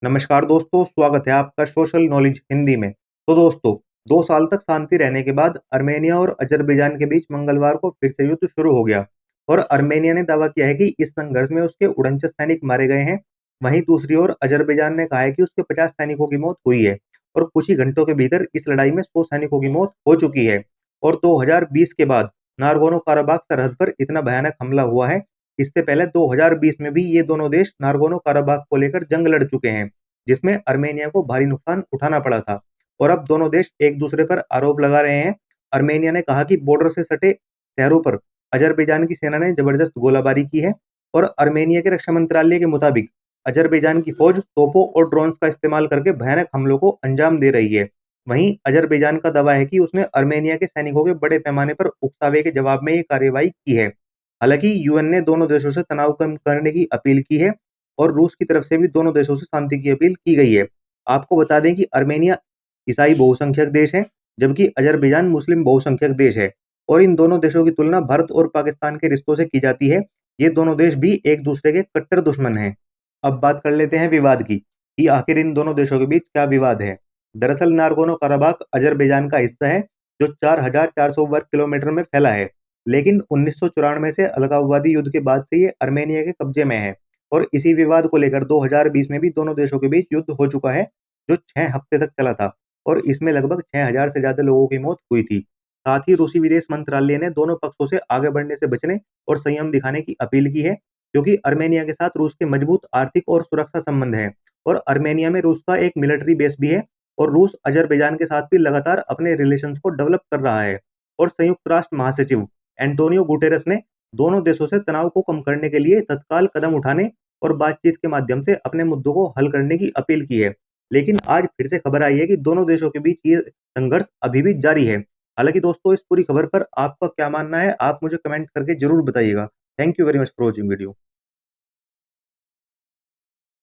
नमस्कार दोस्तों, स्वागत है आपका सोशल नॉलेज हिंदी में। तो दोस्तों, 2 साल तक शांति रहने के बाद अर्मेनिया और अज़रबैजान के बीच मंगलवार को फिर से युद्ध शुरू हो गया और अर्मेनिया ने दावा किया है कि इस संघर्ष में उसके 49 सैनिक मारे गए हैं। वहीं दूसरी ओर अज़रबैजान ने कहा है कि उसके 50 सैनिकों की मौत हुई है और कुछ ही घंटों के भीतर इस लड़ाई में 100 सैनिकों की मौत हो चुकी है। और 2020 के बाद नागोर्नो-काराबाख सरहद पर इतना भयानक हमला हुआ है। इससे पहले 2020 में भी ये दोनों देश नागोर्नो-काराबाख को लेकर जंग लड़ चुके हैं, जिसमें अर्मेनिया को भारी नुकसान उठाना पड़ा था। और अब दोनों देश एक-दूसरे पर आरोप लगा रहे हैं। अर्मेनिया ने कहा कि बॉर्डर से सटे शहरों पर अज़रबैजान की सेना ने जबरदस्त गोलाबारी की है और अर्मेनिया के रक्षा मंत्रालय के मुताबिक अज़रबैजान की फौज तोपों और ड्रोन्स का इस्तेमाल करके भयानक हमलों को अंजाम दे रही है। वहीं अज़रबैजान का दावा है कि उसने अर्मेनिया के सैनिकों के बड़े पैमाने पर उकसावे के जवाब में ये कार्रवाई की है। हालांकि यूएन ने दोनों देशों से तनाव कम करने की अपील की है और रूस की तरफ से भी दोनों देशों से शांति की अपील की गई है। आपको बता दें कि अर्मेनिया ईसाई बहुसंख्यक देश है, जबकि अज़रबैजान मुस्लिम बहुसंख्यक देश है और इन दोनों देशों की तुलना भारत और पाकिस्तान के रिश्तों से की जाती है। ये दोनों देश भी एक दूसरे के कट्टर दुश्मन हैं। अब बात कर लेते हैं विवाद की, कि आखिर इन दोनों देशों के बीच क्या विवाद है। दरअसल नागोर्नो-काराबाख अज़रबैजान का हिस्सा है, जो 4,400 वर्ग किलोमीटर में फैला है, लेकिन 1994 से अलगाववादी युद्ध के बाद से ये अर्मेनिया के कब्जे में है और इसी विवाद को लेकर 2020 में भी दोनों देशों के बीच युद्ध हो चुका है, जो 6 हफ्ते तक चला था और इसमें लगभग 6,000 से ज़्यादा लोगों की मौत हुई थी। साथ ही रूसी विदेश मंत्रालय ने दोनों पक्षों से आगे बढ़ने से बचने और संयम दिखाने की अपील की है, क्योंकि अर्मेनिया के साथ रूस के मजबूत आर्थिक और सुरक्षा संबंध हैं और अर्मेनिया में रूस का एक मिलिट्री बेस भी है और रूस अज़रबैजान के साथ भी लगातार अपने रिलेशंस को डेवलप कर रहा है। और संयुक्त राष्ट्र महासचिव एंटोनियो गुटेरेस ने दोनों देशों से तनाव को कम करने के लिए तत्काल कदम उठाने और बातचीत के माध्यम से अपने मुद्दों को हल करने की अपील की है। लेकिन आज फिर से खबर आई है कि दोनों देशों के बीच ये संघर्ष अभी भी जारी है। हालांकि दोस्तों, इस पूरी खबर पर आपका क्या मानना है, आप मुझे कमेंट करके जरूर बताइएगा। Thank you very much for watching video.